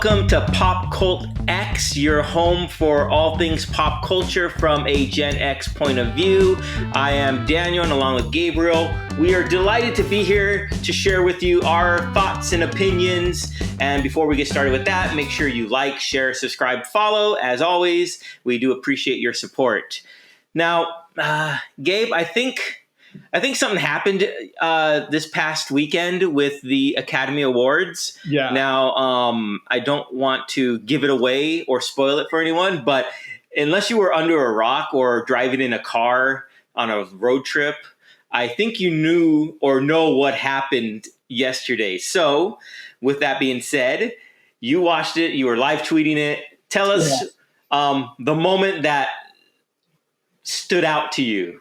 Welcome to PopCultX, your home for all things pop culture from a Gen X point of view. I am Daniel, and along with Gabriel, we are delighted to be here to share with you our thoughts and opinions. And before we get started with that, make sure you like, share, subscribe, follow. As always, we do appreciate your support. Now, Gabe, I think something happened this past weekend with the Academy Awards. Yeah. Now, I don't want to give it away or spoil it for anyone, but unless you were under a rock or driving in a car on a road trip, I think you knew or know what happened yesterday. So, with that being said, you watched it, you were live tweeting it. Tell us the moment that stood out to you.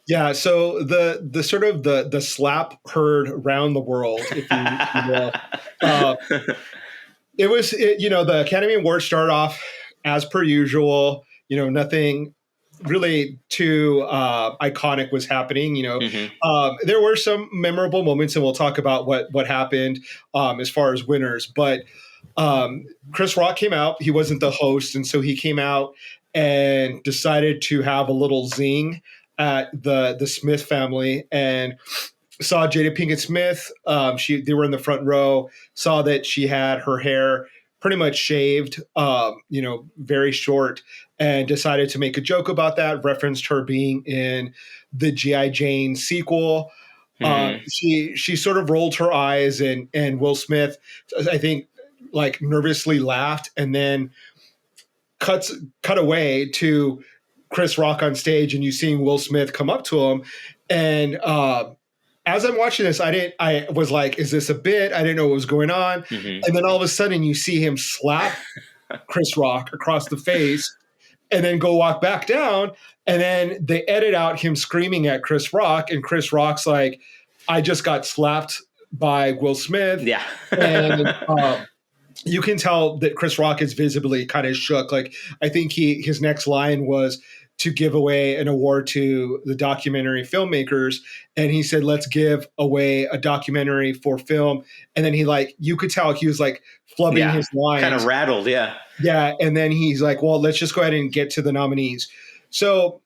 Yeah, so the sort of the slap heard around the world, if you will. The Academy Awards started off as per usual. Nothing really too iconic was happening. There were some memorable moments, and we'll talk about what happened as far as winners. But Chris Rock came out. He wasn't the host, and so he came out and decided to have a little zing at the Smith family, and saw Jada Pinkett Smith. They were in the front row, saw that she had her hair pretty much shaved, very short, and decided to make a joke about that, referenced her being in the G.I. Jane sequel. She sort of rolled her eyes, and Will Smith, I think, like nervously laughed, and then cut away to Chris Rock on stage, and you seeing Will Smith come up to him. And as I'm watching this, I was like, is this a bit? I didn't know what was going on. Mm-hmm. And then all of a sudden you see him slap Chris Rock across the face and then go walk back down. And then they edit out him screaming at Chris Rock, and Chris Rock's like, I just got slapped by Will Smith. Yeah. And you can tell that Chris Rock is visibly kind of shook. Like, I think his next line was to give away an award to the documentary filmmakers. And he said, let's give away a documentary for film. And then you could tell he was like flubbing his lines. Kind of rattled. Yeah. Yeah. And then he's like, well, let's just go ahead and get to the nominees. So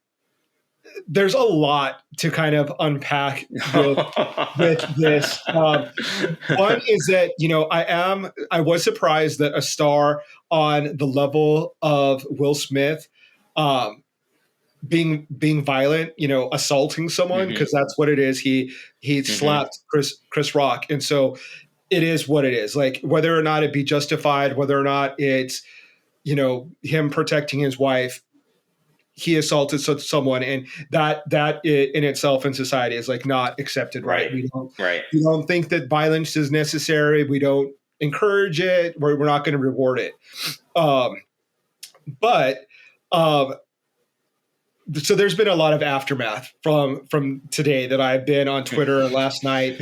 there's a lot to kind of unpack with this. One is that, I was surprised that a star on the level of Will Smith, being violent, assaulting someone, because that's what it is. He slapped Chris Rock. And so it is what it is. Like, whether or not it be justified, whether or not it's, him protecting his wife, he assaulted someone, and that in itself in society is like not accepted. Right. We don't think that violence is necessary. We don't encourage it. We're not going to reward it. So there's been a lot of aftermath from today that I've been on Twitter last night.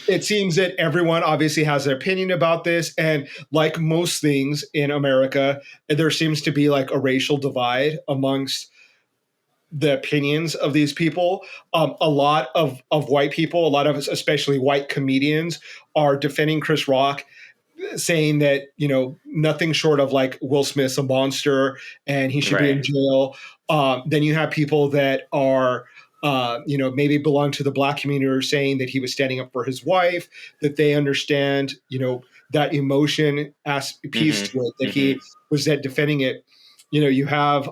It seems that everyone obviously has their opinion about this. And like most things in America, there seems to be like a racial divide amongst the opinions of these people. A lot of white people, a lot of especially white comedians, are defending Chris Rock, saying that, nothing short of like Will Smith's a monster and he should be in jail. Then you have people that are, maybe belong to the Black community, are saying that he was standing up for his wife, that they understand, that emotion piece to it, that he was defending it. You have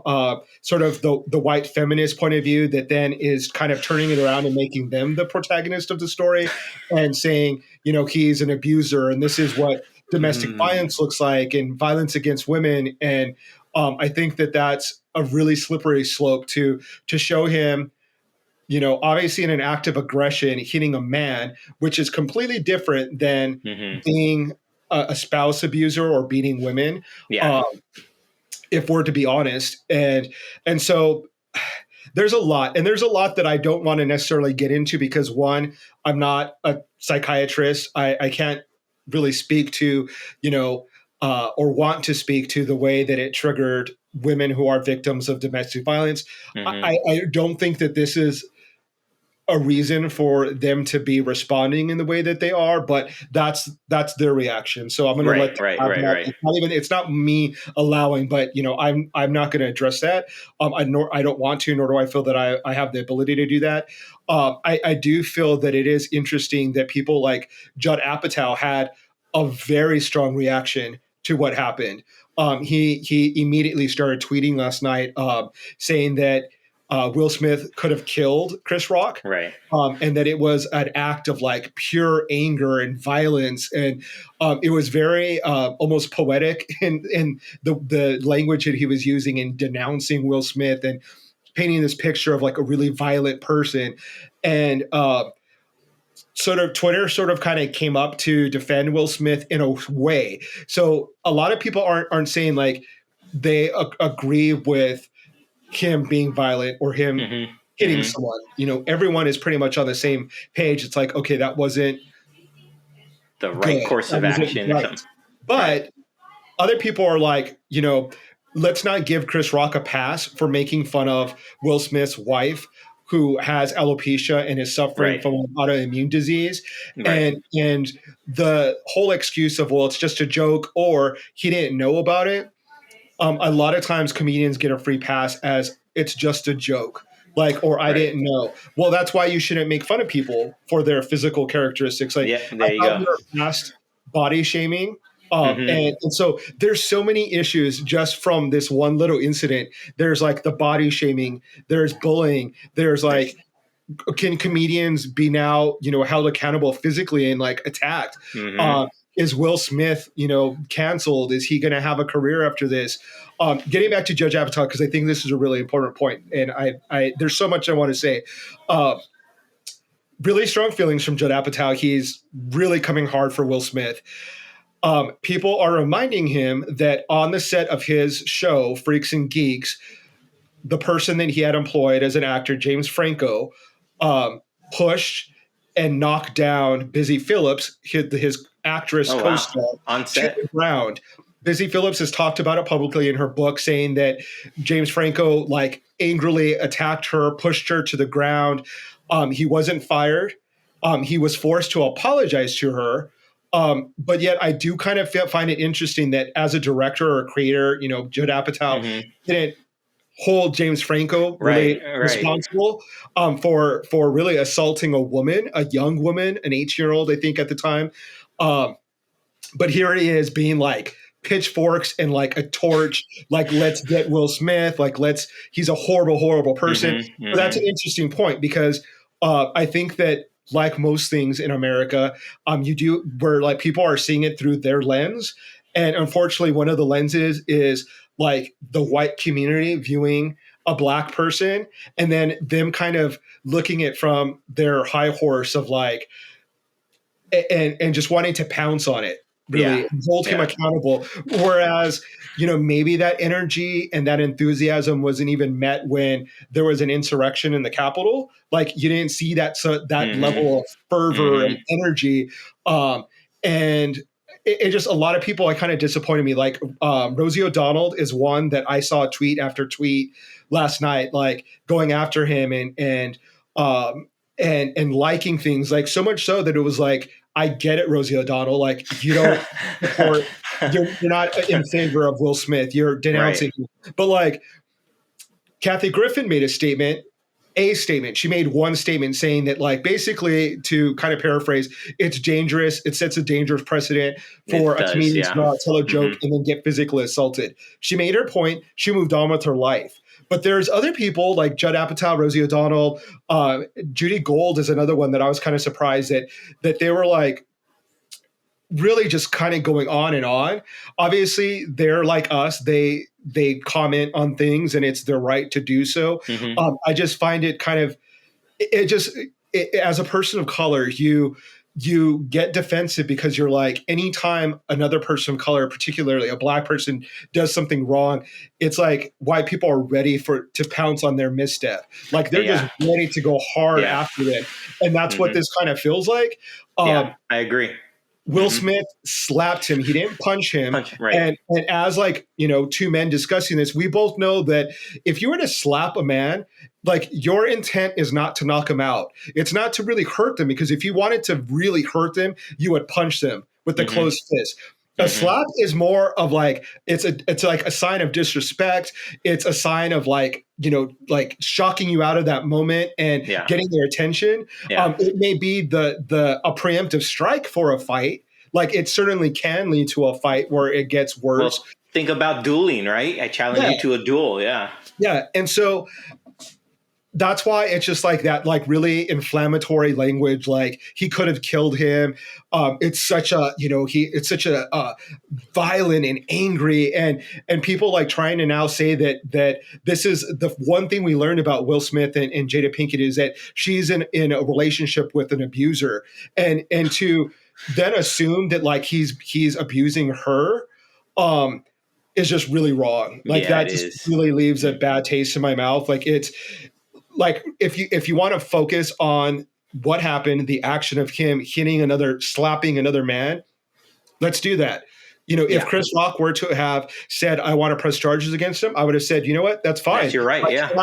sort of the white feminist point of view that then is kind of turning it around and making them the protagonist of the story and saying, he's an abuser and this is what domestic violence looks like, and violence against women. And I think that that's a really slippery slope to show him, obviously in an act of aggression, hitting a man, which is completely different than being a spouse abuser or beating women. Yeah. If we're to be honest. And so there's a lot that I don't want to necessarily get into because, one, I'm not a psychiatrist. I can't really speak to, or want to speak to the way that it triggered women who are victims of domestic violence. I don't think that this is a reason for them to be responding in the way that they are, but that's their reaction. So I'm going to let them have that. It's not me allowing, but I'm not going to address that. I don't want to, nor do I feel that I have the ability to do that. I do feel that it is interesting that people like Judd Apatow had a very strong reaction to what happened. He immediately started tweeting last night, saying that Will Smith could have killed Chris Rock, right? And that it was an act of like pure anger and violence, and it was very almost poetic in the language that he was using in denouncing Will Smith and painting this picture of like a really violent person. And sort of Twitter sort of kind of came up to defend Will Smith in a way. So a lot of people aren't saying like they agree with him being violent or him hitting someone. Everyone is pretty much on the same page. It's like, okay, that wasn't the right course of action. Right. But other people are like, let's not give Chris Rock a pass for making fun of Will Smith's wife, who has alopecia and is suffering from an autoimmune disease. And the whole excuse of, well, it's just a joke or he didn't know about it. A lot of times comedians get a free pass as it's just a joke, or I didn't know. Well, that's why you shouldn't make fun of people for their physical characteristics. Like, there you go. Past body shaming. And so there's so many issues just from this one little incident. There's like the body shaming, there's bullying, there's like, can comedians be now, held accountable physically and like attacked? Is Will Smith, canceled? Is he going to have a career after this? Getting back to Judge Apatow, because I think this is a really important point, and I there's so much I want to say. Really strong feelings from Judd Apatow. He's really coming hard for Will Smith. People are reminding him that on the set of his show, Freaks and Geeks, the person that he had employed as an actor, James Franco, pushed and knocked down Busy Phillips, his actress co-star, on set to the ground. Busy Phillips has talked about it publicly in her book, saying that James Franco angrily attacked her, pushed her to the ground. He wasn't fired. He was forced to apologize to her. But yet I do kind of find it interesting that as a director or a creator, Judd Apatow didn't hold James Franco responsible for really assaulting a woman, a young woman, an 18-year-old, I think at the time. But here he is being like pitchforks and like a torch, like, let's get Will Smith, he's a horrible, horrible person. But that's an interesting point because I think that like most things in America, where people are seeing it through their lens. And unfortunately, one of the lenses is like the white community viewing a black person and then them kind of looking at from their high horse of and just wanting to pounce on it, really hold him accountable. Whereas, maybe that energy and that enthusiasm wasn't even met when there was an insurrection in the Capitol. You didn't see that level of fervor and energy. And it just, a lot of people kind of disappointed me. Rosie O'Donnell is one that I saw tweet after tweet last night, going after him and liking things, so much so that it was I get it, Rosie O'Donnell. You don't support, you're not in favor of Will Smith. You're denouncing him. But Kathy Griffin made a statement. She made one statement saying that basically, to kind of paraphrase, it's dangerous. It sets a dangerous precedent for a comedian to not tell a joke and then get physically assaulted. She made her point. She moved on with her life. But there's other people like Judd Apatow, Rosie O'Donnell, Judy Gold is another one that I was kind of surprised that they were really just kind of going on and on. Obviously, they're like us. They comment on things and it's their right to do so. I just find it kind of, as a person of color, you get defensive because you're anytime another person of color, particularly a black person, does something wrong, it's why people are ready to pounce on their misstep. They're just ready to go hard after it. And that's what this kind of feels like. I agree. Will Smith slapped him. He didn't punch him. Right. And as like, two men discussing this, we both know that if you were to slap a man, like your intent is not to knock him out. It's not to really hurt them, because if you wanted to really hurt them, you would punch them with the closed fist. A slap is more of like, it's like a sign of disrespect. It's a sign of like, like shocking you out of that moment and getting their attention. It may be a preemptive strike for a fight. Like it certainly can lead to a fight where it gets worse. Well, think about dueling, right? I challenge you to a duel. Yeah. Yeah. And so that's why it's just like that, like really inflammatory language. Like he could have killed him. It's such a, it's such a violent and angry, and people like trying to now say that this is the one thing we learned about Will Smith and Jada Pinkett is that she's in a relationship with an abuser, and to then assume that like he's abusing her, is just really wrong. Like that just really leaves a bad taste in my mouth. Like it's like if you want to focus on what happened, the action of him slapping another man, let's do that. If Chris Rock were to have said, I want to press charges against him, I would have said, you know what, that's fine. That's your right,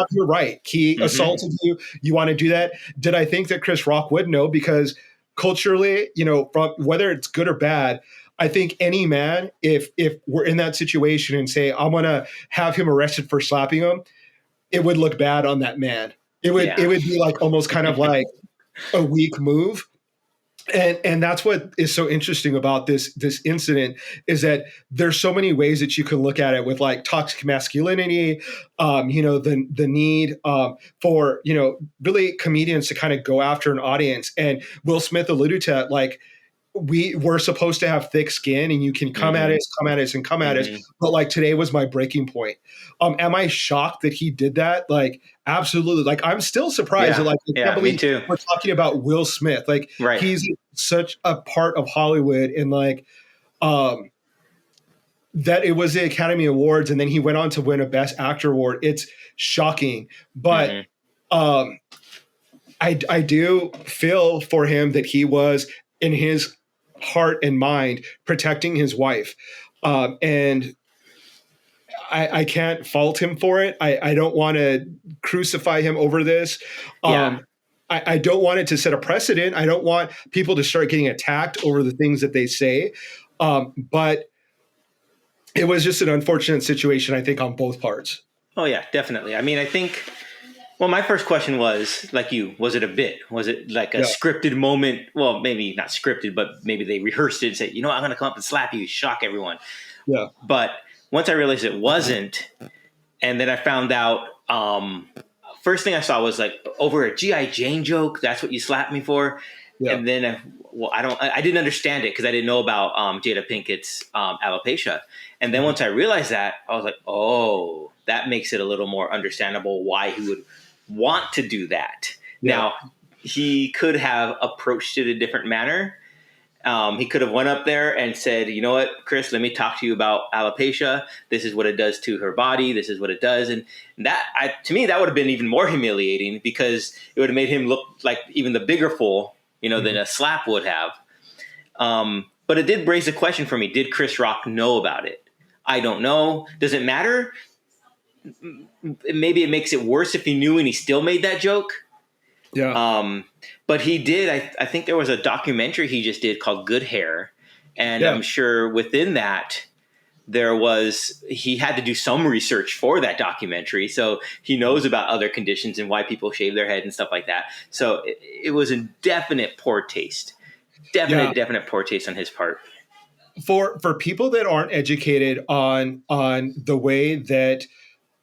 You're right. He assaulted you. You want to do that? Did I think that Chris Rock would? No, because culturally, from whether it's good or bad, I think any man, if we're in that situation and say, I'm going to have him arrested for slapping him, it would look bad on that man. It would be like almost kind of like a weak move. And that's what is so interesting about this incident is that there's so many ways that you can look at it with like toxic masculinity, the need for, really comedians to kind of go after an audience. And Will Smith alluded to it, like, we're supposed to have thick skin and you can come at us. But like today was my breaking point. Am I shocked that he did that? Like, absolutely. Like, I'm still surprised that like, I can't believe we're talking about Will Smith. Like he's such a part of Hollywood, and like, that it was the Academy Awards and then he went on to win a Best Actor award. It's shocking, but, I do feel for him that he was in his heart and mind protecting his wife. And I can't fault him for it. I don't want to crucify him over this. I don't want it to set a precedent. I don't want people to start getting attacked over the things that they say. But it was just an unfortunate situation, I think, on both parts. Oh, yeah, definitely. I mean, I think, well, my first question was, like was it a bit? Was it like a scripted moment? Well, maybe not scripted, but maybe they rehearsed it and said, I'm going to come up and slap you, shock everyone. Yeah. But once I realized it wasn't, and then I found out, first thing I saw was like over a G.I. Jane joke. That's what you slapped me for. Yeah. And then, I didn't understand it because I didn't know about Jada Pinkett's alopecia. And then once I realized that, I was like, oh, that makes it a little more understandable why he would want to do that. Yeah. Now, he could have approached it a different manner. He could have went up there and said, you know what, Chris, let me talk to you about alopecia. This is what it does to her body. This is what it does. And that, to me, that would have been even more humiliating because it would have made him look like even the bigger fool, than a slap would have. But it did raise a question for me. Did Chris Rock know about it? I don't know. Does it matter? Maybe it makes it worse if he knew and he still made that joke. Yeah. But he did. I think there was a documentary he just did called Good Hair. And I'm sure within that, he had to do some research for that documentary. So he knows about other conditions and why people shave their head and stuff like that. So it was a definite poor taste. Definite poor taste on his part. For people that aren't educated on the way that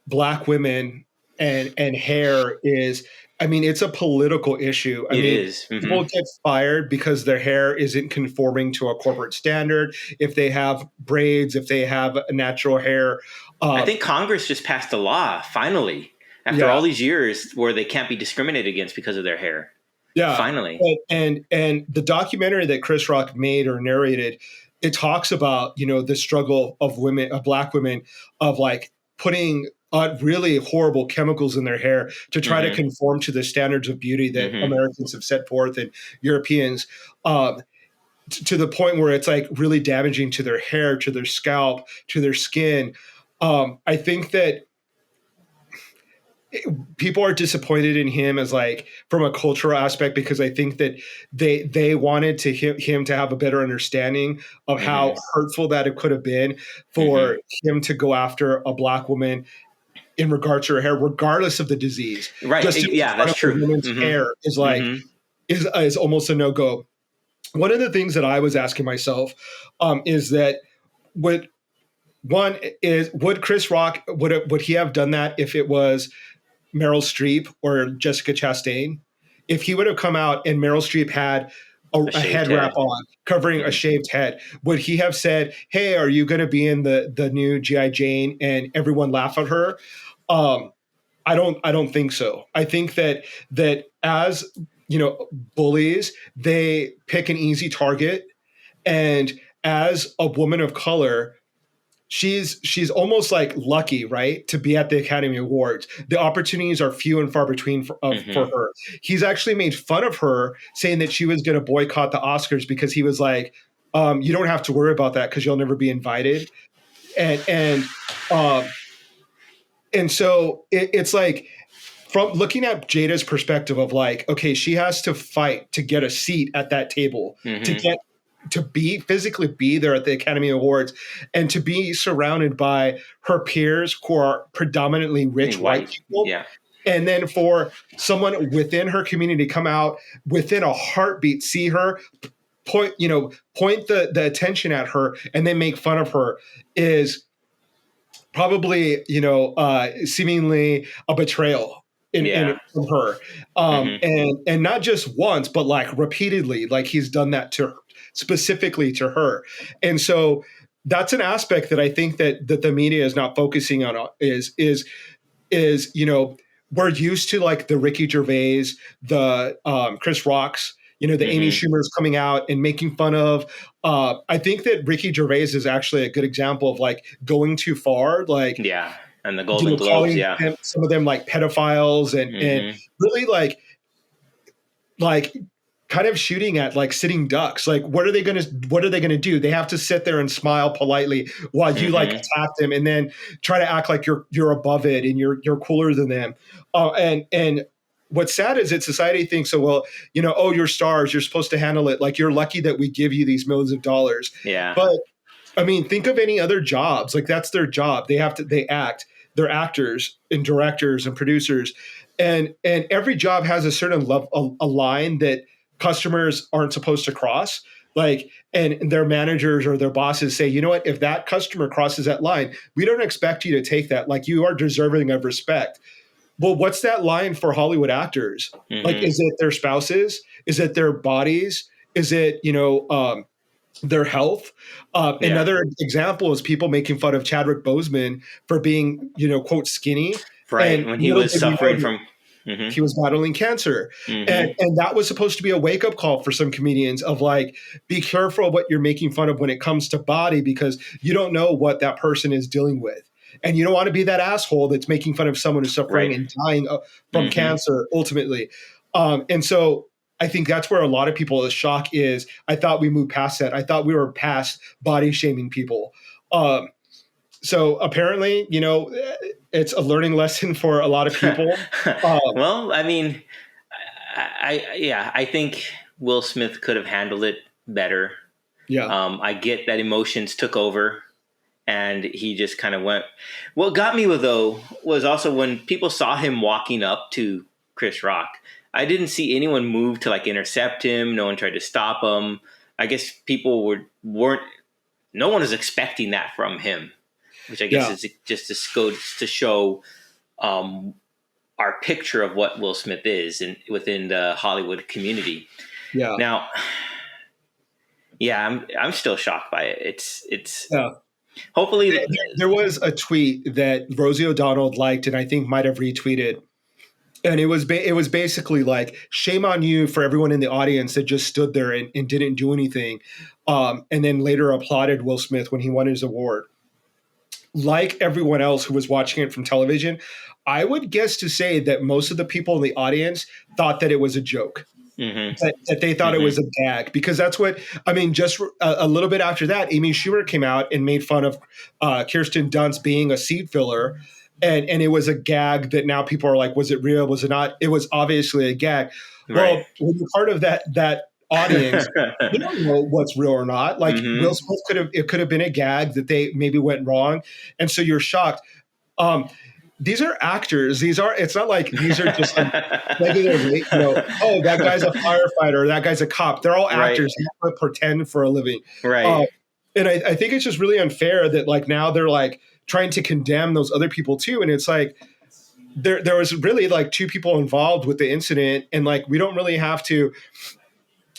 Black women and hair is, I mean, it's a political issue. I mean, people get fired because their hair isn't conforming to a corporate standard. If they have braids, if they have natural hair. I think Congress just passed a law, finally, after all these years, where they can't be discriminated against because of their hair. Yeah. Finally. And the documentary that Chris Rock made or narrated, it talks about, the struggle of Black women, of like putting really horrible chemicals in their hair to try to conform to the standards of beauty that Americans have set forth and Europeans. to the point where it's like really damaging to their hair, to their scalp, to their skin. I think that people are disappointed in him as like from a cultural aspect, because I think that they wanted to him to have a better understanding of how hurtful that it could have been for him to go after a Black woman in regard to her hair, regardless of the disease. Right. Just That's true. A woman's hair is like is almost a no-go. One of the things that I was asking myself is that would Chris Rock would he have done that if it was Meryl Streep or Jessica Chastain? If he would have come out and Meryl Streep had a head wrap on covering a shaved head, would he have said, "Hey, are you going to be in the new G.I. Jane?" and everyone laugh at her? I don't think so. I think that as bullies, they pick an easy target, and as a woman of color, she's almost like lucky, right, to be at the Academy Awards. The opportunities are few and far between for her. He's actually made fun of her, saying that she was going to boycott the Oscars because he was like, "You don't have to worry about that because you'll never be invited." And so it's like, from looking at Jada's perspective of like, okay, she has to fight to get a seat at that table, to physically be there at the Academy Awards, and to be surrounded by her peers who are predominantly rich white people. Yeah. And then for someone within her community to come out within a heartbeat, see her, point the attention at her, and then make fun of her is probably, seemingly a betrayal from her. And not just once, but like repeatedly, like he's done that to her, specifically to her. And so that's an aspect that I think that the media is not focusing on is we're used to like the Ricky Gervais, the Chris Rocks, the Amy Schumer's coming out and making fun of. I think that Ricky Gervais is actually a good example of like going too far. Like, and the Golden Globes, some of them like pedophiles and really like kind of shooting at like sitting ducks. Like, what are they going to do? They have to sit there and smile politely while you like attack them and then try to act like you're above it and you're cooler than them. And what's sad is that society thinks, you're stars, you're supposed to handle it. Like, you're lucky that we give you these millions of dollars. Yeah. But I mean, think of any other jobs. Like, that's their job. They act. They're actors and directors and producers. And every job has a certain a line that customers aren't supposed to cross. Like, and their managers or their bosses say, you know what, if that customer crosses that line, we don't expect you to take that. Like, you are deserving of respect. Well, what's that line for Hollywood actors? Like, is it their spouses? Is it their bodies? Is it, their health? Another example is people making fun of Chadwick Boseman for being, quote, skinny. Right. When he was suffering from... He was battling cancer. And that was supposed to be a wake-up call for some comedians of like, be careful of what you're making fun of when it comes to body, because you don't know what that person is dealing with. And you don't want to be that asshole that's making fun of someone who's suffering and dying from cancer ultimately. And so I think that's where a lot of people, the shock is, I thought we moved past that. I thought we were past body shaming people. So apparently, it's a learning lesson for a lot of people. Well, I mean, I think Will Smith could have handled it better. Yeah. I get that emotions took over and he just kind of went. What got me was also when people saw him walking up to Chris Rock, I didn't see anyone move to like intercept him. No one tried to stop him. I guess people weren't. No one was expecting that from him, which I guess is just to show our picture of what Will Smith is within the Hollywood community. Yeah. Now, I'm still shocked by it. It's. Hopefully, there was a tweet that Rosie O'Donnell liked, and I think might have retweeted. And it was basically like, shame on you for everyone in the audience that just stood there and didn't do anything. And then later applauded Will Smith when he won his award. Like everyone else who was watching it from television, I would guess to say that most of the people in the audience thought that it was a joke. that they thought it was a gag, because that's what, I mean, just a little bit after that, Amy Schumer came out and made fun of Kirsten Dunst being a seat filler. And it was a gag that now people are like, was it real? Was it not? It was obviously a gag. Right. Well, when you're part of that audience, you don't know what's real or not. Like Will Smith could have been a gag that they maybe went wrong. And so you're shocked. These are actors. It's not like these are just like regular, oh, that guy's a firefighter, or that guy's a cop. They're all actors. They have to pretend for a living. Right. And I think it's just really unfair that like now they're like trying to condemn those other people too. And it's like, there was really like two people involved with the incident. And like, we don't really have to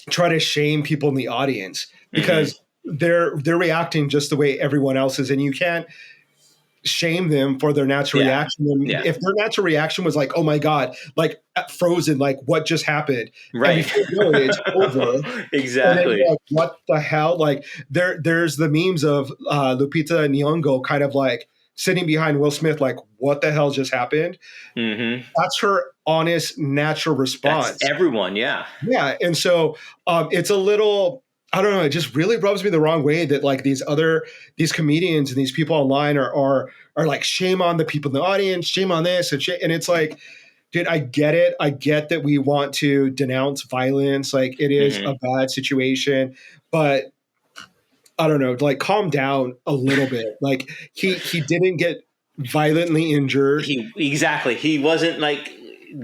try to shame people in the audience, because they're reacting just the way everyone else is. And you can't shame them for their natural reaction. And if their natural reaction was like, oh my God, like frozen, like what just happened? Right. And before you know it, it's over. Exactly. Then, like, what the hell? Like there's the memes of Lupita Nyong'o kind of like sitting behind Will Smith, like, what the hell just happened? That's her honest, natural response. That's everyone. Yeah. Yeah. And so it's a little, I don't know, it just really rubs me the wrong way that like these comedians and these people online are like, shame on the people in the audience, shame on this. And it's like, dude, I get it. I get that we want to denounce violence. Like it is a bad situation, but I don't know, like calm down a little bit. Like he didn't get violently injured. Exactly. He wasn't like,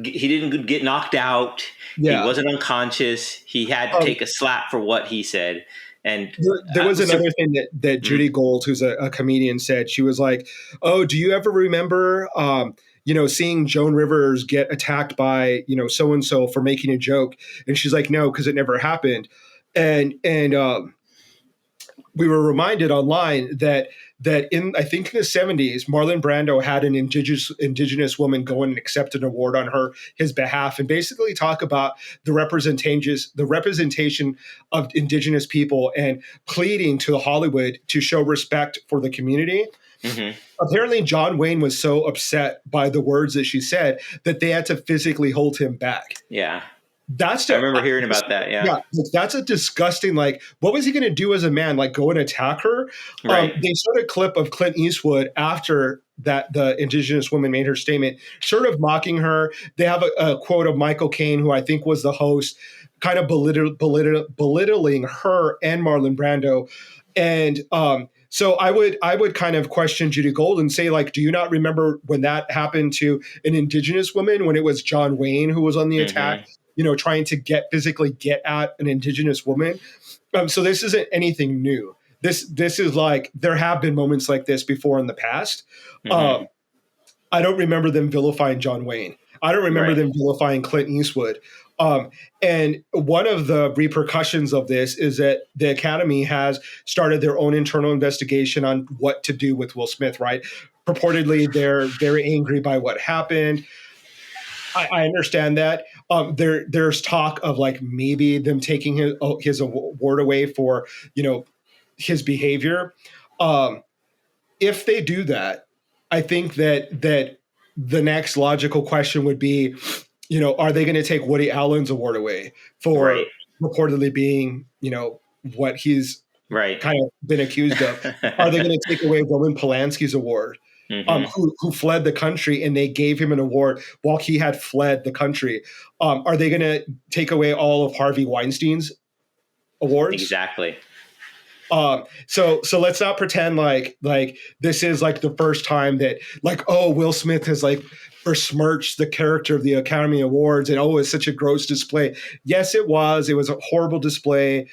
he didn't get knocked out. Yeah. He wasn't unconscious. He had to take a slap for what he said. And there was another thing that Judy Gold, who's a comedian, said. She was like, oh, do you ever remember, seeing Joan Rivers get attacked by, so-and-so for making a joke? And she's like, no, because it never happened. And we were reminded online that in, I think in the 70s, Marlon Brando had an indigenous woman go in and accept an award on his behalf, and basically talk about the representation of indigenous people and pleading to Hollywood to show respect for the community. Apparently, John Wayne was so upset by the words that she said that they had to physically hold him back. Yeah. I remember hearing about that. Yeah. That's a disgusting, like, what was he going to do as a man? Like go and attack her? Right. They showed a clip of Clint Eastwood after that the indigenous woman made her statement, sort of mocking her. They have a quote of Michael Caine, who I think was the host, kind of belittling her and Marlon Brando. And so I would kind of question Judy Gold and say, like, do you not remember when that happened to an indigenous woman, when it was John Wayne who was on the attack? Trying to physically get at an indigenous woman. So this isn't anything new. This is like, there have been moments like this before in the past. I don't remember them vilifying John Wayne. I don't remember them vilifying Clint Eastwood. And one of the repercussions of this is that the Academy has started their own internal investigation on what to do with Will Smith, right? Purportedly, they're very angry by what happened. I understand that. There's talk of like maybe them taking his award away for, his behavior. If they do that, I think that the next logical question would be, are they going to take Woody Allen's award away for reportedly being, what he's kind of been accused of? Are they going to take away Roman Polanski's award? Who fled the country, and they gave him an award while he had fled the country? Are they going to take away all of Harvey Weinstein's awards? Exactly. So let's not pretend like this is like the first time that like, oh, Will Smith has like besmirched the character of the Academy Awards, and it's such a gross display. Yes, it was. It was a horrible display.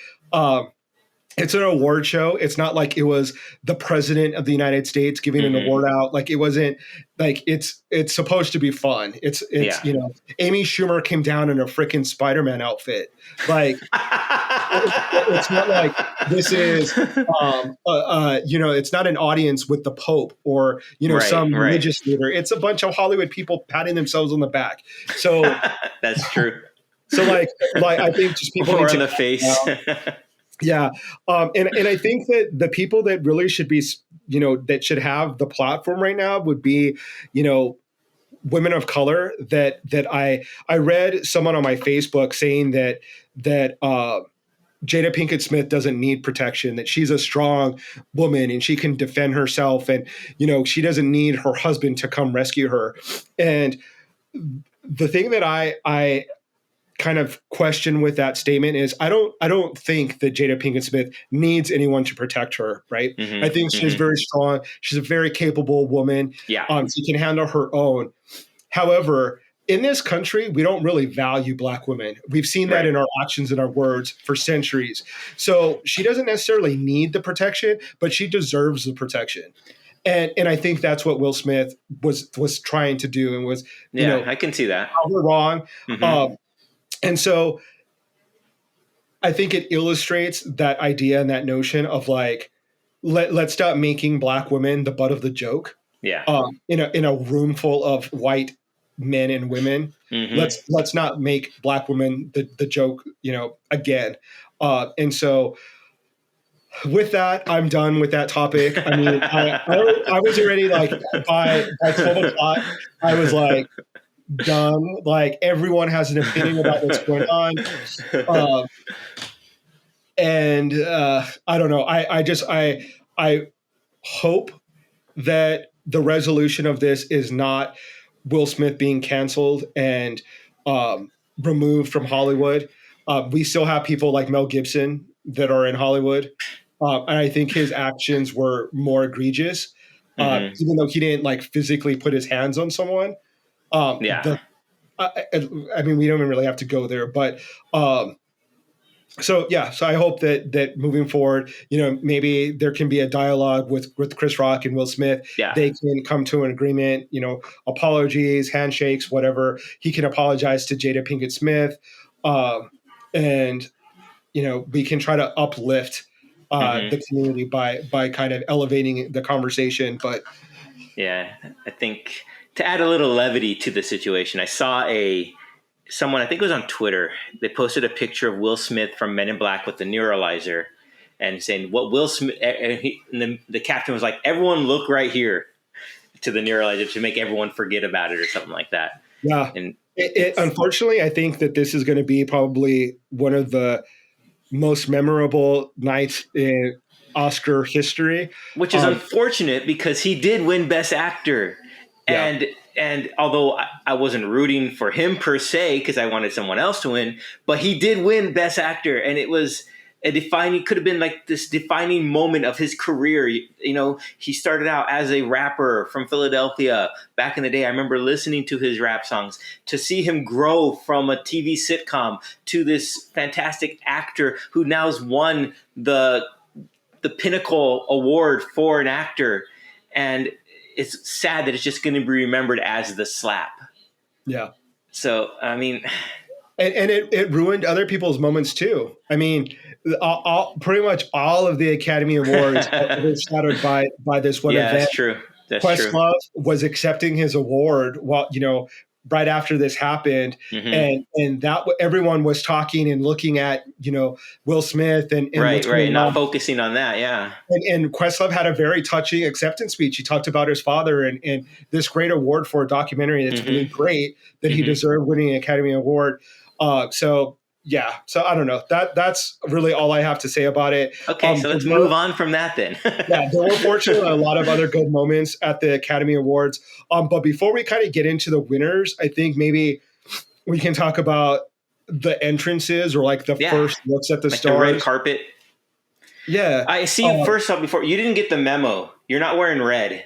It's an award show. It's not like it was the president of the United States giving an award out. Like it wasn't like it's supposed to be fun. It's Amy Schumer came down in a freaking Spider-Man outfit. Like it's not like this is it's not an audience with the Pope or some religious leader. It's a bunch of Hollywood people patting themselves on the back. So that's true. So like I think just people or in the face. Yeah. And I think that the people that really should be, that should have the platform right now would be, women of color that I read someone on my Facebook saying that Jada Pinkett Smith doesn't need protection, that she's a strong woman and she can defend herself, and she doesn't need her husband to come rescue her. And the thing that I kind of question with that statement is I don't think that Jada Pinkett Smith needs anyone to protect her, right? I think she's very strong. She's a very capable woman. Yeah. She can handle her own. However, in this country, we don't really value Black women. We've seen that in our actions and our words for centuries. So she doesn't necessarily need the protection, but she deserves the protection. And I think that's what Will Smith was trying to do, and was, I can see that. How we're wrong. And so I think it illustrates that idea and that notion of like, let's stop making Black women the butt of the joke. Yeah. In a room full of white men and women, let's not make Black women the joke, again. And so with that, I'm done with that topic. I mean, I was already like by 12 o'clock, I was like done. Like everyone has an opinion about what's going on. And I don't know. I hope that the resolution of this is not Will Smith being canceled and removed from Hollywood. We still have people like Mel Gibson that are in Hollywood. And I think his actions were more egregious, even though he didn't like physically put his hands on someone. I mean, we don't even really have to go there, but so I hope that moving forward, maybe there can be a dialogue with Chris Rock and Will Smith. Yeah. They can come to an agreement, apologies, handshakes, whatever. He can apologize to Jada Pinkett Smith, and we can try to uplift the community by kind of elevating the conversation. But yeah, I think to add a little levity to the situation, I saw someone, I think it was on Twitter, they posted a picture of Will Smith from Men in Black with the neuralizer and saying what Will Smith, and the caption was like, everyone look right here, to the neuralizer to make everyone forget about it or something like that. Yeah. And unfortunately, I think that this is going to be probably one of the most memorable nights in Oscar history. Which is unfortunate because he did win Best Actor. Yeah. And although I wasn't rooting for him per se because I wanted someone else to win, but he did win Best Actor, and it was could have been like this defining moment of his career. He started out as a rapper from Philadelphia back in the day. I remember listening to his rap songs. To see him grow from a TV sitcom to this fantastic actor who now has won the pinnacle award for an actor, and it's sad that it's just going to be remembered as the slap. Yeah. So, I mean, and it ruined other people's moments too. I mean, pretty much all of the Academy Awards were overshadowed by this one event. That's true. Questlove was accepting his award while, right after this happened, and that everyone was talking and looking at Will Smith and right, not focusing on that, yeah. And Questlove had a very touching acceptance speech. He talked about his father and this great award for a documentary that's really great that he deserved winning an Academy Award. So I don't know. That's really all I have to say about it. Okay, so let's move on from that then. Yeah, there were fortunately a lot of other good moments at the Academy Awards. But before we kind of get into the winners, I think maybe we can talk about the entrances or like the first looks at the stars. The red carpet. Yeah. I see first off before, you didn't get the memo. You're not wearing red.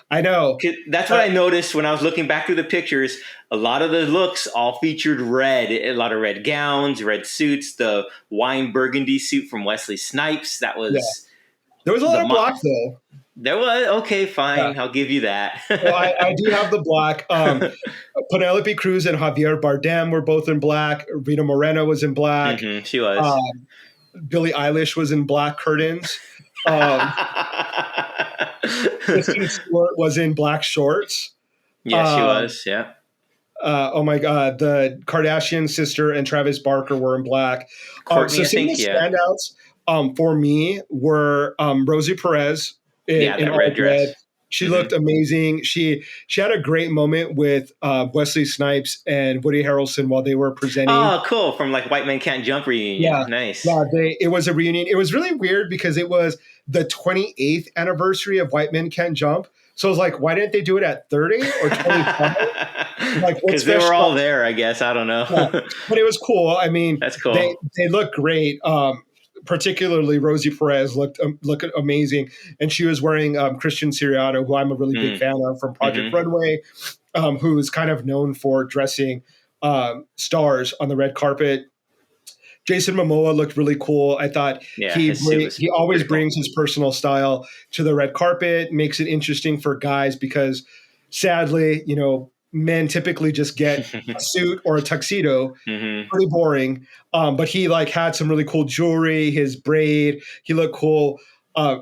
I know. That's what I noticed when I was looking back through the pictures. A lot of the looks all featured red. A lot of red gowns, red suits. The wine burgundy suit from Wesley Snipes. That was. Yeah. There was a lot of black though. There was. Okay, fine. Yeah. I'll give you that. Well, I do have the black. Penelope Cruz and Javier Bardem were both in black. Rita Moreno was in black. She was. Billie Eilish was in black curtains. Kristen Stewart was in black shorts. Yeah, she was. Yeah. Oh my God, the Kardashian sister and Travis Barker were in black. Courtney, so some of the standouts for me were Rosie Perez in red dress. She looked amazing. She had a great moment with Wesley Snipes and Woody Harrelson while they were presenting. Oh, cool! From like White Men Can't Jump reunion. Yeah, Nice. yeah. It was a reunion. It was really weird because it was the 28th anniversary of White Men Can't Jump. So I was like, why didn't they do it at 30 or 25? Like, Because they were all there, I guess. I don't know. Yeah. But it was cool. I mean, That's cool. They look great. Particularly Rosie Perez looked amazing, and she was wearing Christian Siriano, who I'm a really big fan of from Project Runway, who is kind of known for dressing stars on the red carpet. Jason Momoa looked really cool. I thought he always brings his personal style to the red carpet, makes it interesting for guys because sadly, men typically just get a suit or a tuxedo, pretty boring. But he had some really cool jewelry, his braid, he looked cool.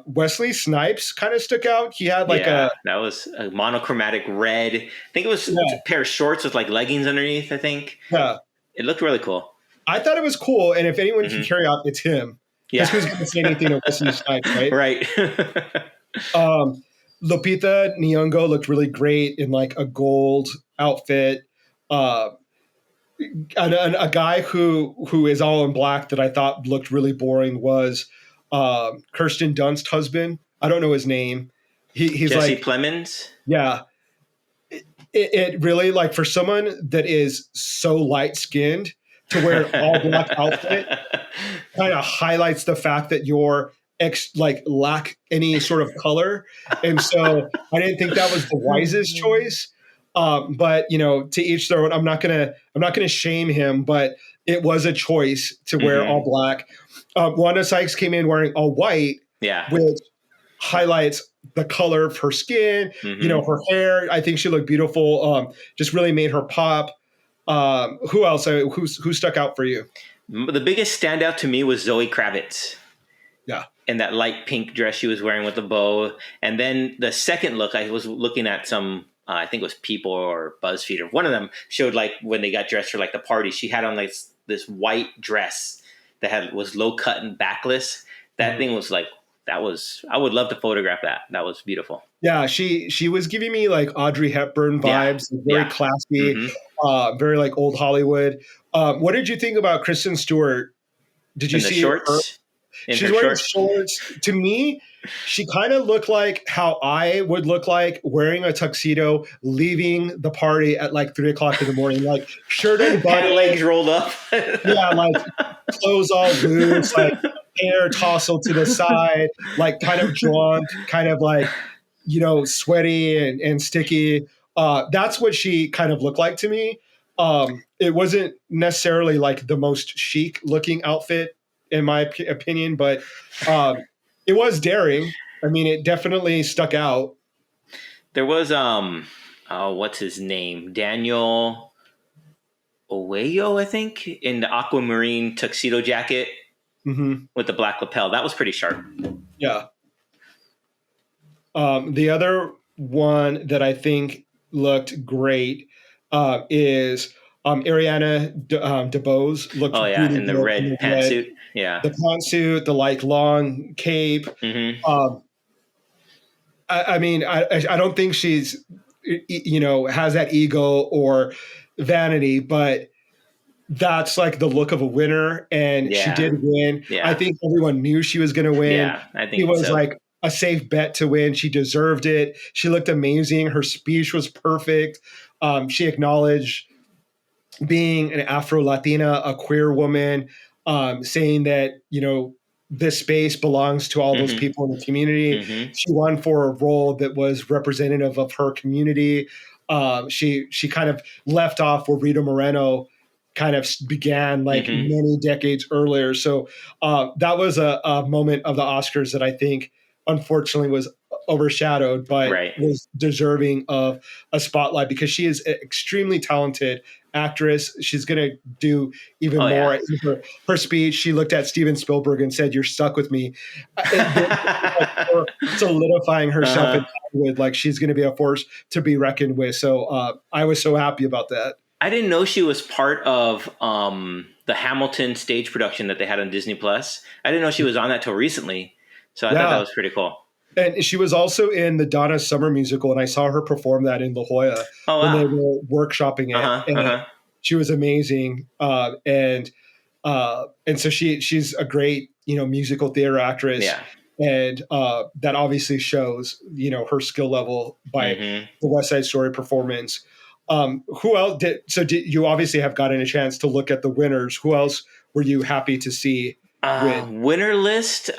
Wesley Snipes kind of stuck out. He had that was a monochromatic red. I think it was a pair of shorts with leggings underneath, I think. Yeah. It looked really cool. I thought it was cool. And if anyone can carry out, it's him. Yeah. Because who's going to say anything to Wesley Snipes, right? Right. Lupita Nyong'o looked really great in a gold outfit. And a guy who is all in black that I thought looked really boring was Kirsten Dunst's husband. I don't know his name. He's Jesse Plemons. Yeah. It really for someone that is so light skinned to wear all black outfit kind of highlights the fact that you're lack any sort of color. And so I didn't think that was the wisest choice. But to each their own. I'm not gonna shame him, but it was a choice to wear all black. Wanda Sykes came in wearing all white, which highlights the color of her skin, her hair. I think she looked beautiful. Just really made her pop. Who else? Who stuck out for you? The biggest standout to me was Zoe Kravitz. Yeah. And that light pink dress she was wearing with the bow. And then the second look, I was looking at some, I think it was People or BuzzFeed or one of them showed when they got dressed for the party, she had on this white dress that was low cut and backless. That thing was I would love to photograph that. That was beautiful. Yeah. She was giving me Audrey Hepburn vibes, very classy, very old Hollywood. What did you think about Kristen Stewart? Did you see shorts? She's wearing shorts. To me, she kind of looked like how I would look like wearing a tuxedo, leaving the party at 3 o'clock in the morning, shirt and button, legs rolled up. Yeah, clothes all loose, hair tousled to the side, kind of drunk, kind of sweaty and sticky. That's what she kind of looked like to me. It wasn't necessarily the most chic looking outfit in my opinion, but it was daring. I mean, it definitely stuck out. There was what's his name? Daniel Oweyo, I think, in the aquamarine tuxedo jacket with the black lapel. That was pretty sharp. Yeah. The other one that I think looked great is Ariana DeBose looked really in the red pantsuit. Yeah. The pantsuit, the long cape. I mean, I don't think she's, has that ego or vanity, but that's the look of a winner. And she did win. Yeah. I think everyone knew she was going to win. Yeah, I think it was a safe bet to win. She deserved it. She looked amazing. Her speech was perfect. She acknowledged being an Afro-Latina, a queer woman, saying that, this space belongs to all those people in the community. She won for a role that was representative of her community. She kind of left off where Rita Moreno kind of began many decades earlier. So that was a moment of the Oscars that I think unfortunately was overshadowed, but was deserving of a spotlight because she is an extremely talented actress. She's going to do even more. Yeah. Her speech, she looked at Steven Spielberg and said, "You're stuck with me." Solidifying herself in Hollywood, she's going to be a force to be reckoned with. So I was so happy about that. I didn't know she was part of the Hamilton stage production that they had on Disney Plus. I didn't know she was on that till recently. So I thought that was pretty cool. And she was also in the Donna Summer musical, and I saw her perform that in La Jolla Oh when they wow. were workshopping it. Uh-huh. And Uh-huh. she was amazing. And so she's a great, musical theater actress. Yeah. And that obviously shows, her skill level by Mm-hmm. the West Side Story performance. Who else did you obviously have gotten a chance to look at the winners? Who else were you happy to see win? Winner list.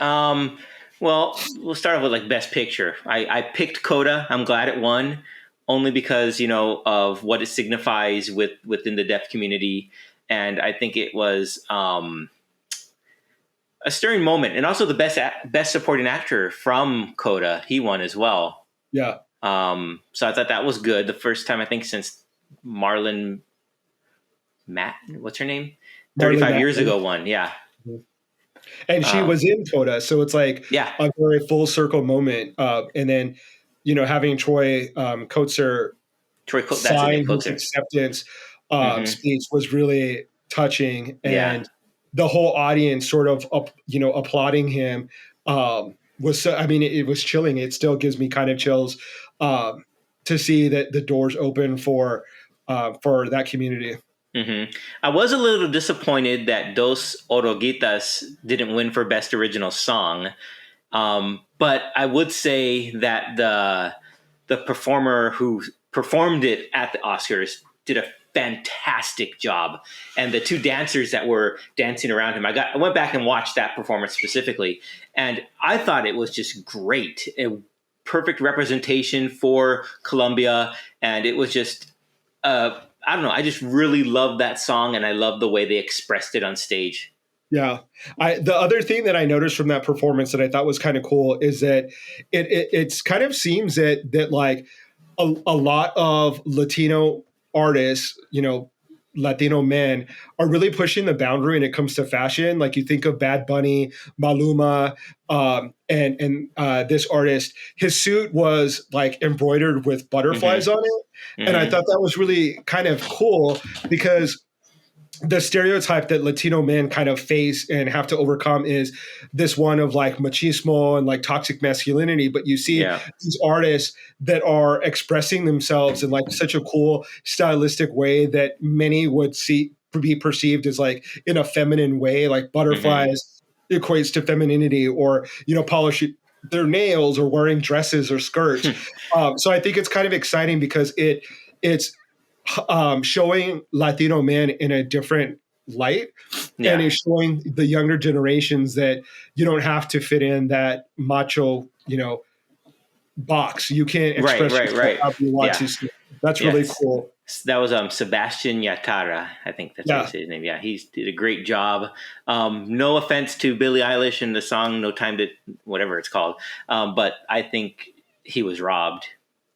Well, we'll start off with like best picture. I picked Coda. I'm glad it won, only because of what it signifies within the deaf community, and I think it was a stirring moment, and also the best supporting actor from Coda. He won as well. Yeah. So I thought that was good. The first time I think since Marlon Matt, what's her name? Marley 35 years Matlin. ago won. Yeah. And she was in Coda, so it's like Yeah. a very full circle moment. And then, having Troy Kotsur That's his name, sign his Coaster. acceptance Mm-hmm. speech was really touching, Yeah. and the whole audience sort of applauding him was so. I mean, it was chilling. It still gives me kind of chills to see that the doors open for that community. Mm-hmm. I was a little disappointed that Dos Oruguitas didn't win for Best Original Song. But I would say that the performer who performed it at the Oscars did a fantastic job, and the two dancers that were dancing around him. I went back and watched that performance specifically, and I thought it was just great. A perfect representation for Colombia, and it was just I don't know. I just really love that song, and I love the way they expressed it on stage. Yeah. The other thing that I noticed from that performance that I thought was kind of cool is that it's kind of seems that like a lot of Latino artists, Latino men are really pushing the boundary when it comes to fashion. Like you think of Bad Bunny, Maluma, and this artist, his suit was like embroidered with butterflies Mm-hmm. on it. And I Mm-hmm. thought that was really kind of cool because the stereotype that Latino men kind of face and have to overcome is this one of like machismo and like toxic masculinity. But you see Yeah. these artists that are expressing themselves in like such a cool stylistic way that many would be perceived as like in a feminine way, like Mm-hmm. butterflies equates to femininity, or polishing their nails or wearing dresses or skirts. So I think it's kind of exciting because it's showing Latino men in a different light, and Yeah. is showing the younger generations that you don't have to fit in that macho, box. You can Right. express Right. yourself Right. however you want Yeah. to. So that's really Yes. cool. That was Sebastian Yatara. I think that's how you Yeah. say his name. Yeah, he did a great job. No offense to Billie Eilish and the song "No Time to" whatever it's called, but I think he was robbed,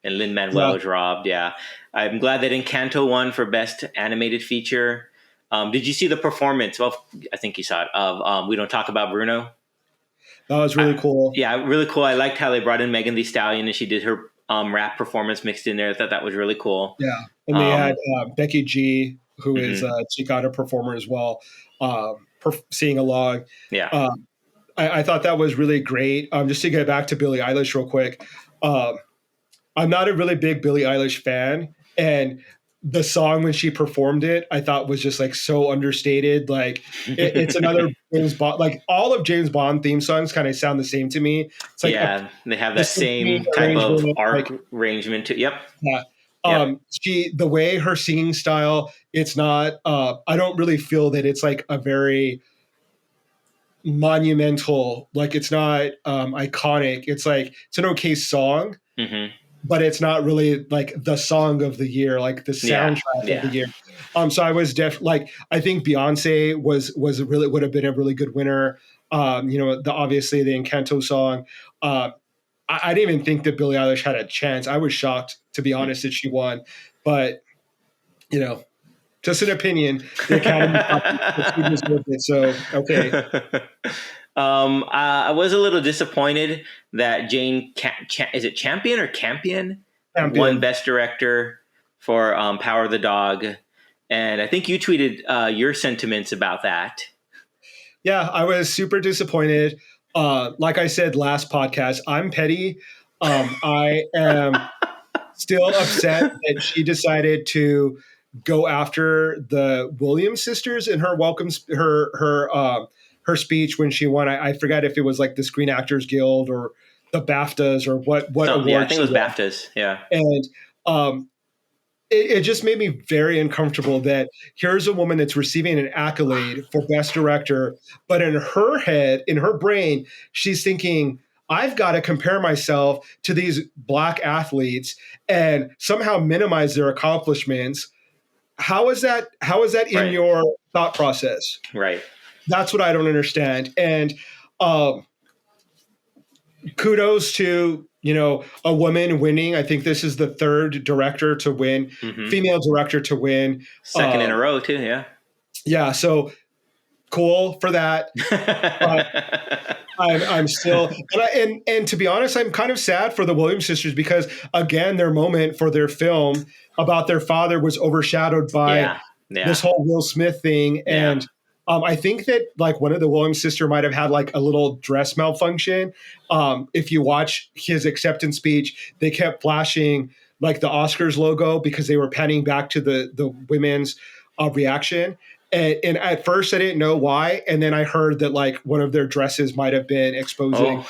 and Lin Manuel Yeah. was robbed. Yeah, I'm glad that Encanto won for Best Animated Feature. Did you see the performance? Well, I think you saw it of "We Don't Talk About Bruno." That was really cool. Yeah, really cool. I liked how they brought in Megan Thee Stallion and she did her rap performance mixed in there. I thought that was really cool. Yeah. And they had Um, Becky G, who is mhm. a Chicana performer as well, singing along. Yeah. Um, I thought that was really great. Just to get back to Billie Eilish real quick, um, I'm not a really big Billie Eilish fan, and the song when she performed it, I thought was just like so understated. Like it's another James Bond. Like all of James Bond theme songs kind of sound the same to me. It's like Yeah, they have the that symphony same type of arrangement, like arc arrangement too. Yep. yeah. Yep. The way her singing style, it's not. I don't really feel that it's like a very monumental. Like it's not iconic. It's like it's an okay song, Hmm. but it's not really like the song of the year, like the Yeah. soundtrack of the Yeah. year. So I was I think Beyonce was really would have been a really good winner. Obviously the Encanto song. I didn't even think that Billie Eilish had a chance. I was shocked, to be honest, that she won. But just an opinion. The Academy thought that she deserved it. So okay, I was a little disappointed that is it Champion or Campion won champion. Best Director for Power of the Dog, and I think you tweeted your sentiments about that. Yeah, I was super disappointed. Like I said last podcast, I'm petty. I am still upset that she decided to go after the Williams sisters in her her speech when she won. I forgot if it was like the Screen Actors Guild or the BAFTAs or what Something, yeah, I award think it she was won. BAFTAs. Yeah. And um, it just made me very uncomfortable that here's a woman that's receiving an accolade for best director, but in her head, in her brain, she's thinking, I've got to compare myself to these black athletes and somehow minimize their accomplishments. How is that in Right. your thought process? Right. That's what I don't understand. And um, kudos to a woman winning. I think this is the third director to win, female director to win, second in a row too. Yeah. Yeah, so cool for that. But I'm still and to be honest, I'm kind of sad for the Williams sisters because again, their moment for their film about their father was overshadowed by this whole Will Smith thing. And I think that like one of the Williams sister might have had like a little dress malfunction. If you watch his acceptance speech, they kept flashing like the Oscars logo because they were panning back to the women's reaction. And at first I didn't know why. And then I heard that like one of their dresses might have been exposing.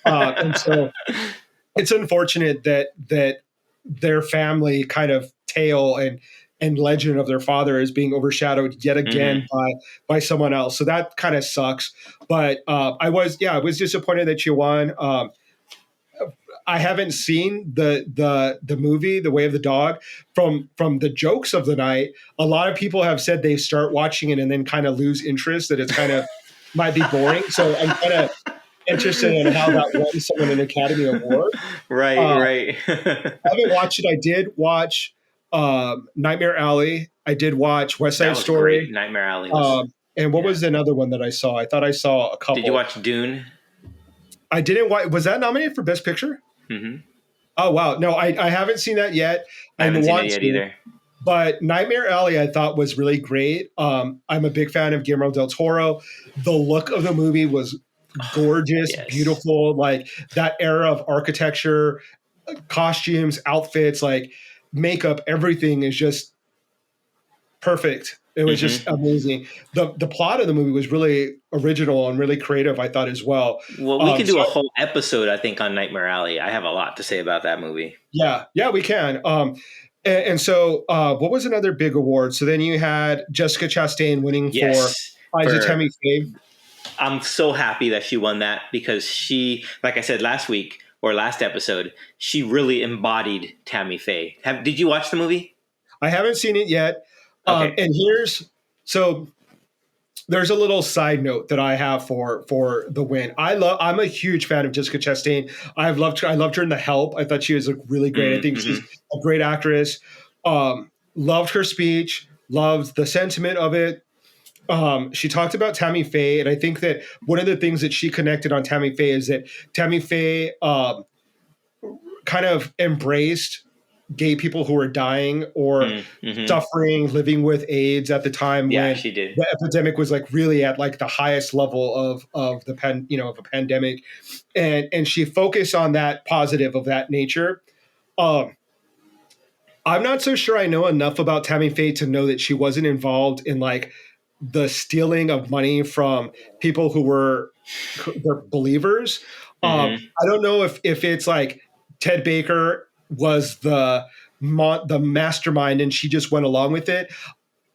And so it's unfortunate that their family kind of tale and legend of their father is being overshadowed yet again by someone else. So that kind of sucks. But I was disappointed that you won. I haven't seen the movie The Way of the Dog. From the jokes of the night, a lot of people have said they start watching it and then kind of lose interest, that it's kind of might be boring. So I'm kind of interested in how that won someone an Academy Award. Right. I haven't watched it. I did watch Nightmare Alley. I did watch West Side Story. Great. Nightmare Alley was, and what was another one that I saw? I thought I saw a couple. Did you watch Dune? I didn't watch. Was that nominated for Best Picture? Mm-hmm. Oh, wow. No, I haven't seen that yet. I haven't seen it yet either. But Nightmare Alley I thought was really great. I'm a big fan of Guillermo del Toro. The look of the movie was gorgeous, beautiful, like that era of architecture, costumes, outfits, like makeup, everything is just perfect. It was just amazing. The plot of the movie was really original and really creative, I thought, as well. Well, we could do a whole episode, I think, on Nightmare Alley. I have a lot to say about that movie. Yeah, we can. And so what was another big award? So then you had Jessica Chastain winning for Isa Tammy Faye. I'm so happy that she won that because she, like I said last week or last episode, she really embodied Tammy Faye. Did you watch the movie? I haven't seen it yet. Okay. And there's a little side note that I have for the win. I'm a huge fan of Jessica Chastain. I loved her in The Help. I thought she was really great. I think she's a great actress. Loved her speech. Loved the sentiment of it. She talked about Tammy Faye, and I think that one of the things that she connected on Tammy Faye is that Tammy Faye kind of embraced gay people who were dying or suffering, living with AIDS at the time when she did. The epidemic was like really at like the highest level of the of a pandemic, and she focused on that positive of that nature. I'm not so sure I know enough about Tammy Faye to know that she wasn't involved in like the stealing of money from people who were believers. I don't know if it's like Ted Baker was the mastermind and she just went along with it.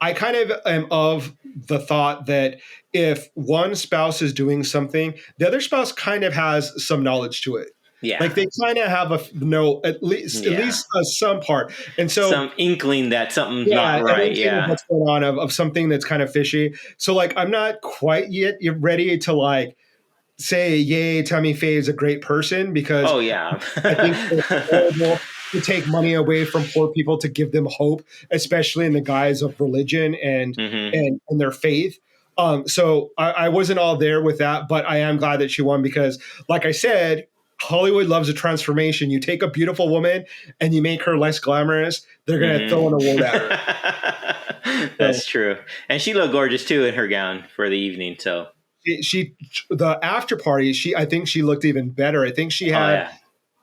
I kind of am of the thought that if one spouse is doing something, the other spouse kind of has some knowledge to it. Yeah. Like they kind of have at least some part. And so some inkling that something's not right. Yeah. What's going on of something that's kind of fishy. So like, I'm not quite yet ready to like say, yay, Tammy Faye is a great person because I think it's horrible to take money away from poor people to give them hope, especially in the guise of religion and their faith. So I wasn't all there with that, but I am glad that she won because, like I said, Hollywood loves a transformation. You take a beautiful woman and you make her less glamorous, they're going to throw an award at her. That's true. And she looked gorgeous too in her gown for the evening. So she the after party, I think she looked even better. I think she Oh had,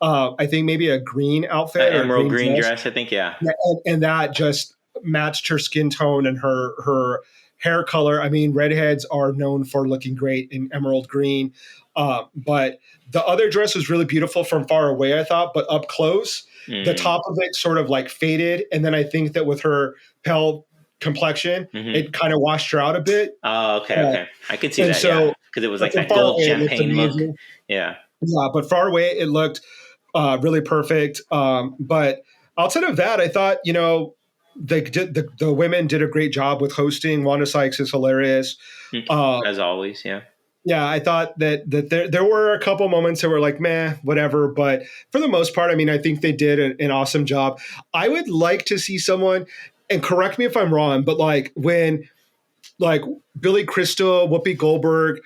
yeah, I think maybe a green outfit or a emerald green dress. dress. I think yeah. Yeah, and that just matched her skin tone and her hair color. I mean, redheads are known for looking great in emerald green, but the other dress was really beautiful from far away, I thought, but up close, the top of it sort of like faded, and then I think that with her pale complexion, it kind of washed her out a bit. Oh, okay. I could see And that, yeah, so, because it was but like from that far gold away, it looked champagne look. amazing. Yeah. Yeah, but far away, it looked really perfect. But outside of that, I thought, the women did a great job with hosting. Wanda Sykes is hilarious. As always, yeah. Yeah, I thought that there were a couple moments that were like, meh, whatever. But for the most part, I mean, I think they did an awesome job. I would like to see someone, and correct me if I'm wrong, but like when like Billy Crystal, Whoopi Goldberg,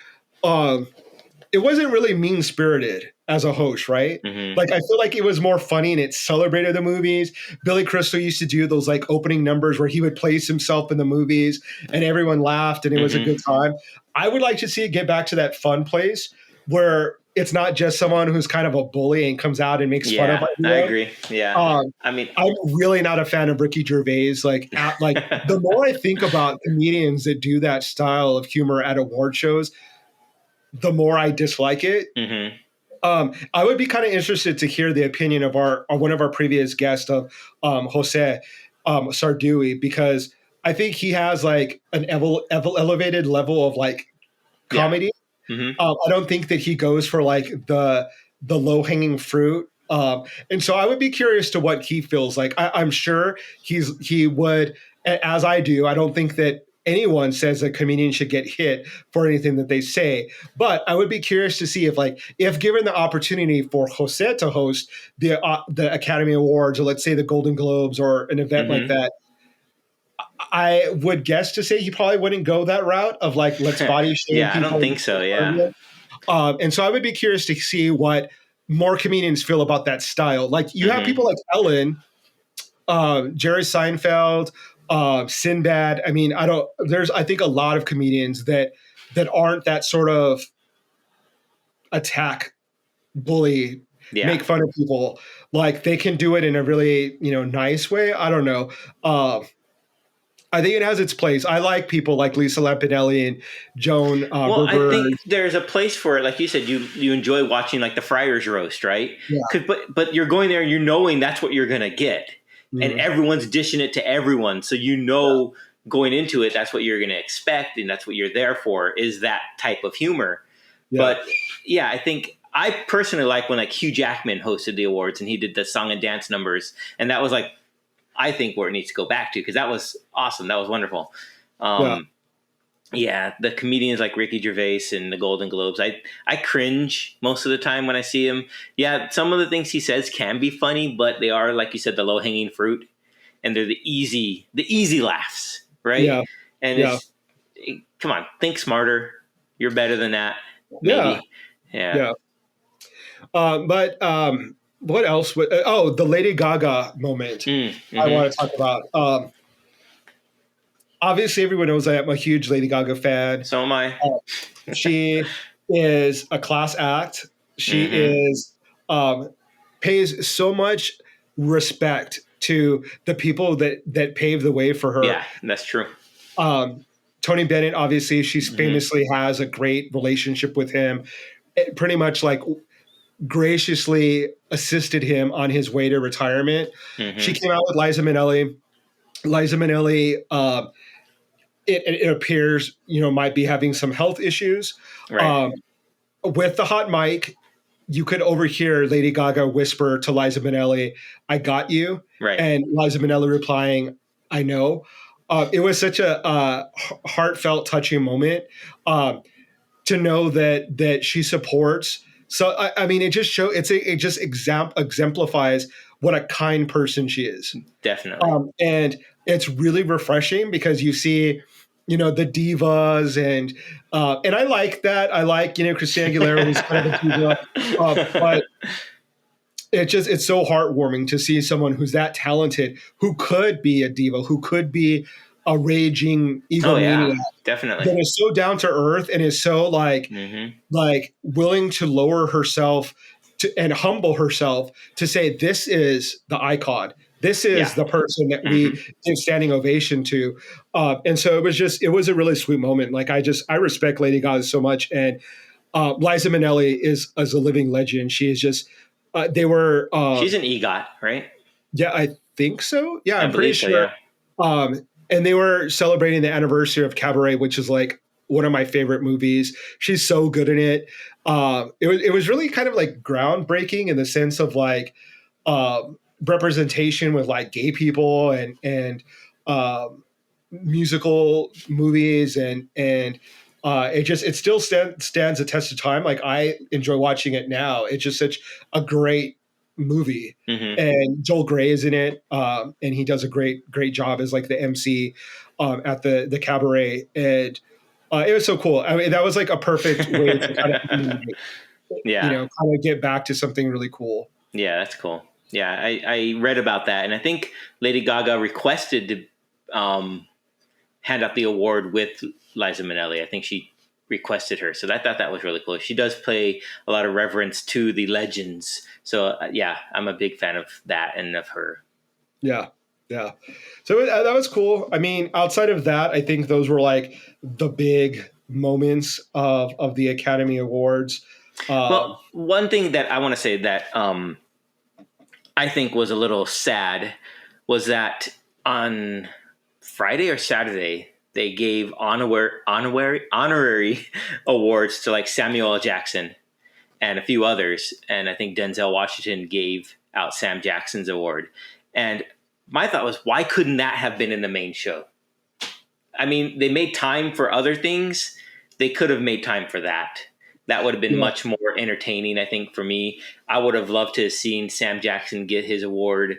it wasn't really mean spirited as a host, right? Like I feel like it was more funny and it celebrated the movies. Billy Crystal used to do those like opening numbers where he would place himself in the movies and everyone laughed and it was a good time. I would like to see it get back to that fun place where it's not just someone who's kind of a bully and comes out and makes fun of everyone. I agree. Yeah. I mean, I'm really not a fan of Ricky Gervais. Like the more I think about comedians that do that style of humor at award shows, the more I dislike it. I would be kind of interested to hear the opinion of one of our previous guests of Jose Sardui, because I think he has like an elevated level of like comedy. I don't think that he goes for like the low hanging fruit. And so I would be curious to what he feels like. I'm sure he would, as I do. I don't think that anyone says a comedian should get hit for anything that they say. But I would be curious to see if given the opportunity for Jose to host the Academy Awards, or let's say the Golden Globes or an event like that, I would guess to say he probably wouldn't go that route of like, let's body shame. Yeah, I don't think so. Yeah. And so I would be curious to see what more comedians feel about that style. Like you have people like Ellen, Jerry Seinfeld, Sinbad. I mean, I think a lot of comedians that aren't that sort of attack, bully, make fun of people. Like they can do it in a really, nice way. I don't know. I think it has its place. I like people like Lisa Lampanelli and Joan Well, Berger. I think there's a place for it. Like you said, you enjoy watching like the Friars roast, right? Yeah. But you're going there and you're knowing that's what you're going to get. And everyone's dishing it to everyone. So going into it, that's what you're going to expect. And that's what you're there for, is that type of humor. Yeah. But yeah, I think I personally like when like Hugh Jackman hosted the awards and he did the song and dance numbers. And that was like, I think where it needs to go back to, because that was awesome. That was wonderful. Yeah, the comedians like Ricky Gervais and the Golden Globes, I cringe most of the time when I see him. Yeah, some of the things he says can be funny, but they are, like you said, the low-hanging fruit. And they're the easy laughs, right? Yeah. And come on, think smarter. You're better than that. Maybe. Yeah. But what else? The Lady Gaga moment I want to talk about. Obviously, everyone knows I am a huge Lady Gaga fan. So am I. She is a class act. She is pays so much respect to the people that paved the way for her. Yeah, that's true. Tony Bennett, obviously, she famously has a great relationship with him. It pretty much like graciously assisted him on his way to retirement. She came out with Liza Minnelli. Liza Minnelli, it appears, might be having some health issues. Right. With the hot mic, you could overhear Lady Gaga whisper to Liza Minnelli, "I got you." Right. And Liza Minnelli replying, "I know." It was such a heartfelt, touching moment to know that she supports. So I mean, it just exemplifies what a kind person she is. Definitely. And it's really refreshing because you see, the divas and I like that. I like, Christina Aguilera was kind of a diva, but it's so heartwarming to see someone who's that talented, who could be a diva, who could be a raging Oh yeah, egomaniac definitely. that is so down to earth and is so like willing to lower herself and humble herself to say, this is the icon. This is Yeah. the person that we give standing ovation to. And so it was a really sweet moment. Like I respect Lady Gaga so much. And Liza Minnelli is a living legend. She is just, they were, She's an EGOT, right? yeah, I think so. Yeah, I I'm pretty believe so, sure. yeah. And they were celebrating the anniversary of Cabaret, which is like one of my favorite movies. She's so good in it. It was really kind of like groundbreaking in the sense of like representation with like gay people and musical movies and it still stands the test of time. Like I enjoy watching it now. It's just such a great movie, and Joel Grey is in it, and he does a great job as like the MC at the cabaret, and it was so cool. I mean, that was like a perfect way to kind of kind of get back to something really cool. Yeah, that's cool. Yeah, I read about that, and I think Lady Gaga requested to hand out the award with Liza Minnelli. I think she requested her, so I thought that was really cool. She does play a lot of reverence to the legends, so yeah, I'm a big fan of that and of her. Yeah. So that was cool. I mean, outside of that, I think those were like the big moments of the Academy Awards. Well, one thing that I want to say that I think was a little sad was that on Friday or Saturday, they gave honorary awards to like Samuel L. Jackson and a few others. And I think Denzel Washington gave out Sam Jackson's award. And my thought was, why couldn't that have been in the main show? I mean, they made time for other things. They could have made time for that. That would have been much more entertaining, I think, for me. I would have loved to have seen Sam Jackson get his award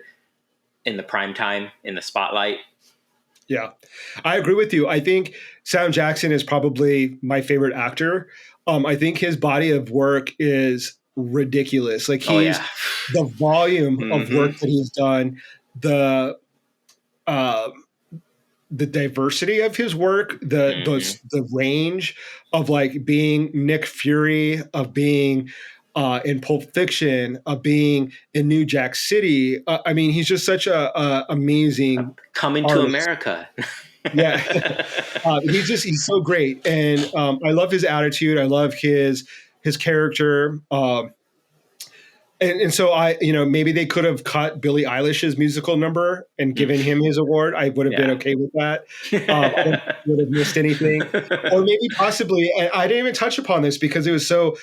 in the prime time, in the spotlight. Yeah, I agree with you. I think Sam Jackson is probably my favorite actor. I think his body of work is ridiculous. Like the volume of work that he's done, the diversity of his work, the range of like being Nick Fury, of being in Pulp Fiction, of being in New Jack City. I mean, he's just such a amazing Coming artist. to America. Yeah, he's so great, and I love his attitude. I love his character. And so maybe they could have cut Billie Eilish's musical number and given him his award. I would have been okay with that. I don't would have missed anything, or maybe possibly. I didn't even touch upon this because it was so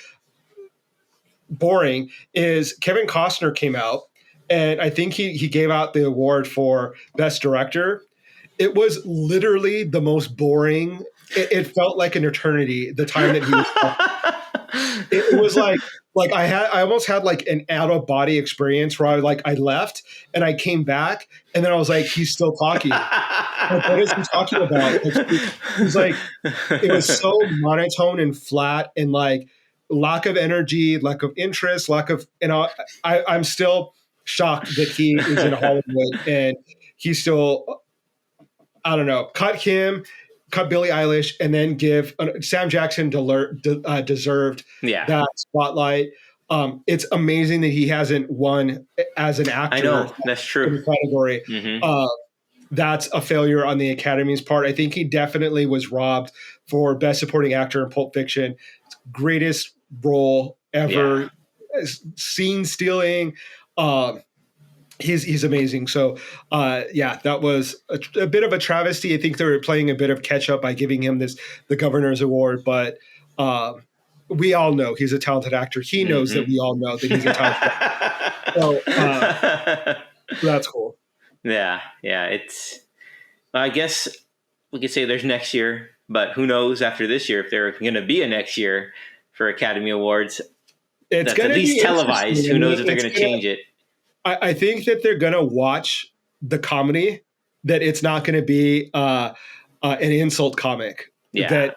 boring. Is Kevin Costner came out, and I think he gave out the award for Best Director. It was literally the most boring. It felt like an eternity. The time that he was talking. It was like I almost had like an out of body experience where I left and I came back and then I was like, he's still talking. Like, what is he talking about? It was so monotone and flat and like lack of energy, lack of interest, I'm still shocked that he is in Hollywood and he's still, I don't know, cut Billie Eilish, and then give Sam Jackson deserved that spotlight. It's amazing that he hasn't won as an actor. I know, that's true. In the category. That's a failure on the Academy's part. I think he definitely was robbed for Best Supporting Actor in Pulp Fiction. Greatest role ever. Yeah. Scene stealing. He's amazing. So, that was a bit of a travesty. I think they were playing a bit of catch up by giving him the Governor's Award, but we all know he's a talented actor. He knows that we all know that he's a talented actor. So that's cool. Yeah. It's. I guess we could say there's next year, but who knows after this year if they're going to be a next year for Academy Awards. It's that's at least televised. Who knows if they're going to change it? I think that they're going to watch the comedy, that it's not going to be an insult comic. Yeah. That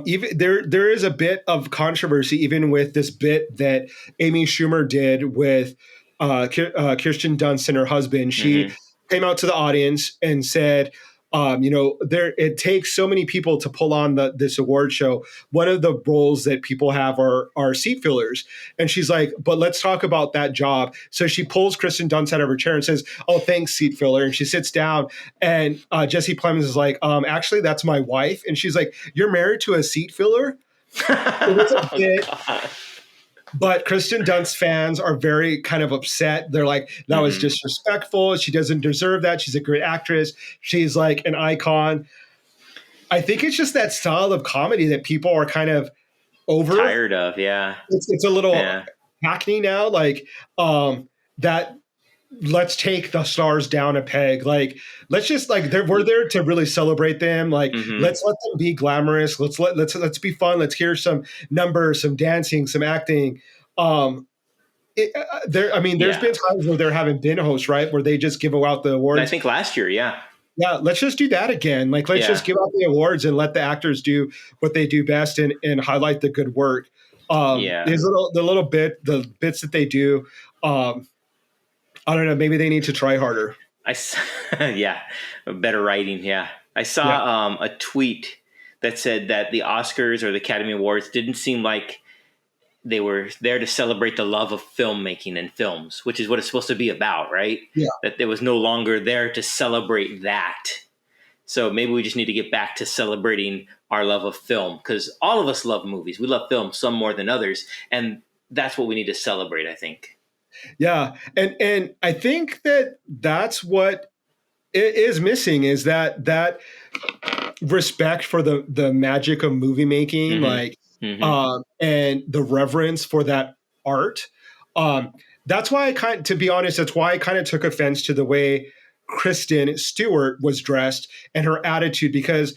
even there is a bit of controversy even with this bit that Amy Schumer did with Kirsten Dunst and her husband. She came out to the audience and said, It takes so many people to pull on this award show. One of the roles that people have are seat fillers. And she's like, but let's talk about that job. So she pulls Kristen Dunst out of her chair and says, oh, thanks, seat filler. And she sits down, and Jesse Plemons is like, actually, that's my wife. And she's like, you're married to a seat filler? It was a bit, but Kristen Dunst fans are very kind of upset. They're like, that was disrespectful. She doesn't deserve that. She's a great actress. She's like an icon. I think it's just that style of comedy that people are kind of tired of. Yeah. It's a little hackney now. Like that. Let's take the stars down a peg. Like, let's just we're there to really celebrate them. Like, let's let them be glamorous. Let's be fun. Let's hear some numbers, some dancing, some acting. There's been times where there haven't been hosts, right, where they just give out the awards. I think last year, yeah. Let's just do that again. Like, let's just give out the awards and let the actors do what they do best and highlight the good work. The bits that they do. I don't know. Maybe they need to try harder. Better writing. Yeah. I saw a tweet that said that the Oscars or the Academy Awards didn't seem like they were there to celebrate the love of filmmaking and films, which is what it's supposed to be about, right? Yeah. That there was no longer there to celebrate that. So maybe we just need to get back to celebrating our love of film, because all of us love movies. We love film, some more than others. And that's what we need to celebrate, I think. Yeah. And I think that's what is missing, is that respect for the magic of movie making, and the reverence for that art. That's why to be honest, that's why I kind of took offense to the way Kristen Stewart was dressed and her attitude, because,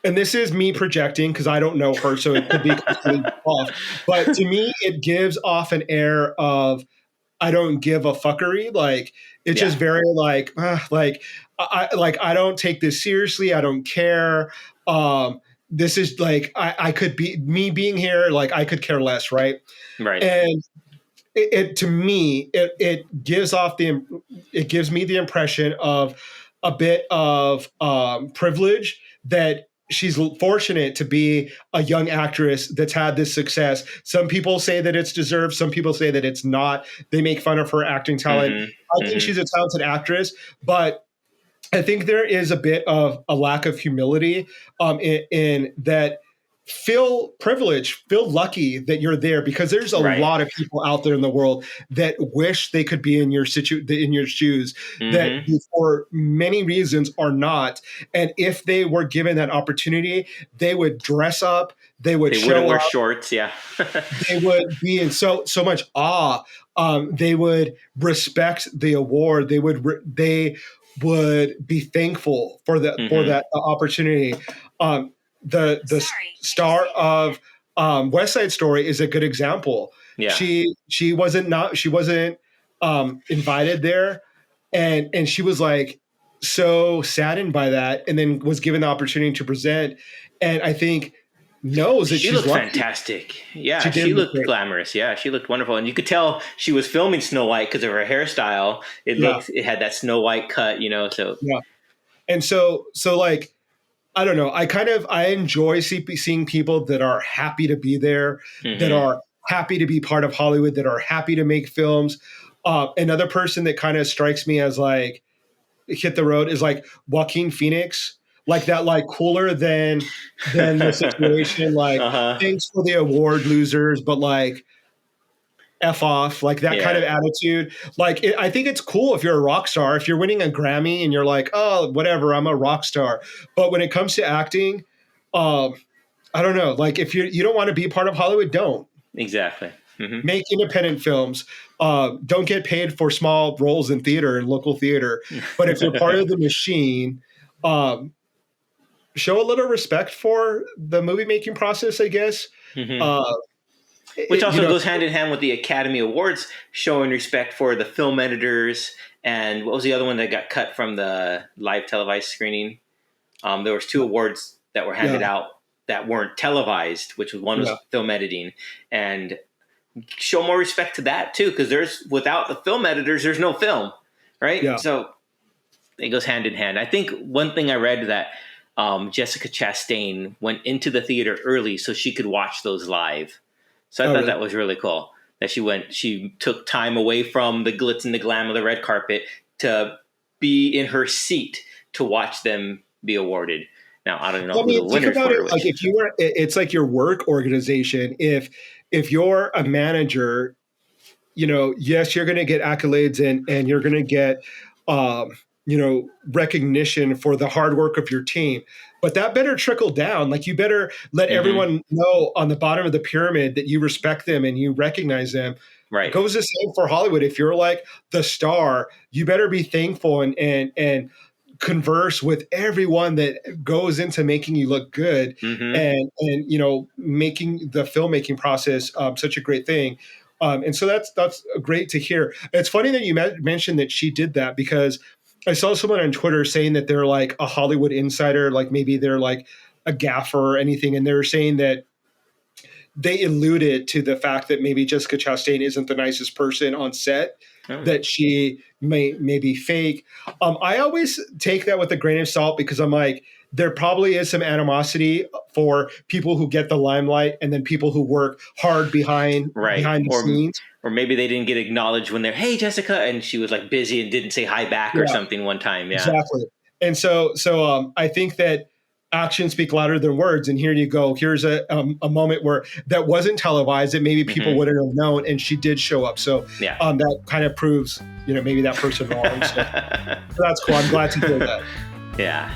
and this is me projecting because I don't know her, so it could be completely off. But to me, it gives off an air of, I don't give a fuckery. Like, it's just very I don't take this seriously. I don't care. This is like, I could be me being here. Like, I could care less. Right. Right. And it to me, it gives me the impression of a bit of privilege, that she's fortunate to be a young actress that's had this success. Some people say that it's deserved. Some people say that it's not. They make fun of her acting talent. I think she's a talented actress, but I think there is a bit of a lack of humility in that. Feel privileged, feel lucky that you're there, because there's a lot of people out there in the world that wish they could be in your shoes, that for many reasons are not. And if they were given that opportunity, they would dress up, they wouldn't wear shorts, they would be in so much awe. They would respect the award. They would be thankful for that opportunity. The star of West Side Story is a good example. Yeah. She wasn't invited there, and she was like so saddened by that, and then was given the opportunity to present, and I think knows that she looked fantastic. Yeah, she looked glamorous. Yeah, she looked wonderful, and you could tell she was filming Snow White because of her hairstyle. It had that Snow White cut, So and so like, I don't know. I enjoy seeing people that are happy to be there, that are happy to be part of Hollywood, that are happy to make films. Another person that kind of strikes me as like hit the road is like Joaquin Phoenix, like that, like cooler than the situation. Like, thanks for the award, losers, but like, F off, like that kind of attitude. Like, I think it's cool if you're a rock star, if you're winning a Grammy and you're like, oh, whatever, I'm a rock star. But when it comes to acting, I don't know. Like, if you don't want to be part of Hollywood, don't. Exactly. Make independent films. Don't get paid for small roles in theater and local theater. But if you're part of the machine, show a little respect for the movie making process, I guess. Which also goes hand in hand with the Academy Awards, showing respect for the film editors. And what was the other one that got cut from the live televised screening? There was 2 awards that were handed out that weren't televised, which was one was film editing. And show more respect to that too, because without the film editors, there's no film, right? Yeah. So it goes hand in hand. I think one thing I read that Jessica Chastain went into the theater early so she could watch those live. So I thought that was really cool that she took time away from the glitz and the glam of the red carpet to be in her seat to watch them be awarded. Now, I don't know who the winners were. Like if you were, it's like your work organization. If you're a manager, yes, you're going to get accolades and you're going to get, recognition for the hard work of your team. But that better trickle down. Like you better let everyone know on the bottom of the pyramid that you respect them and you recognize them. Right. It goes the same for Hollywood. If you're like the star, you better be thankful and converse with everyone that goes into making you look good and making the filmmaking process such a great thing. And so that's great to hear. It's funny that you mentioned that she did that, because I saw someone on Twitter saying that they're like a Hollywood insider, like maybe they're like a gaffer or anything. And they're saying that they alluded to the fact that maybe Jessica Chastain isn't the nicest person on set, that she may be fake. I always take that with a grain of salt, because I'm like, there probably is some animosity for people who get the limelight and then people who work hard behind the scenes. Or maybe they didn't get acknowledged when they're, hey, Jessica, and she was like busy and didn't say hi back or something one time. Yeah, exactly. And so I think that actions speak louder than words. And here you go. Here's a moment where that wasn't televised, that maybe people wouldn't have known, and she did show up. So that kind of proves, maybe that person wrong. So that's cool. I'm glad to hear that. Yeah.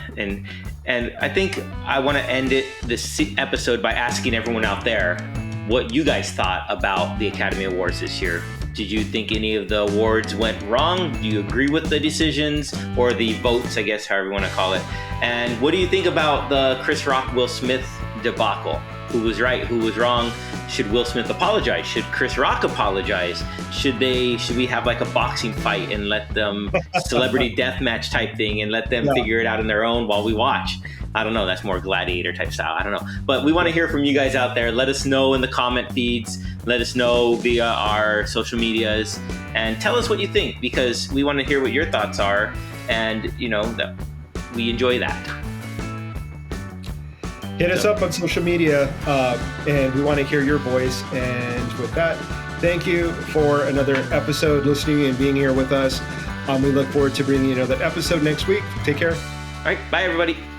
And I think I want to end this episode by asking everyone out there what you guys thought about the Academy Awards this year. Did you think any of the awards went wrong? Do you agree with the decisions or the votes, I guess, however you want to call it? And what do you think about the Chris Rock, Will Smith debacle? Who was right? Who was wrong? Should Will Smith apologize? Should Chris Rock apologize? Should we have like a boxing fight and let them celebrity deathmatch type thing and let them figure it out on their own while we watch? I don't know. That's more gladiator type style. I don't know. But we want to hear from you guys out there. Let us know in the comment feeds. Let us know via our social medias and tell us what you think, because we want to hear what your thoughts are. And, that we enjoy that. Hit us up on social media, and we want to hear your voice. And with that, thank you for another episode, listening and being here with us. We look forward to bringing you another episode next week. Take care. All right. Bye, everybody.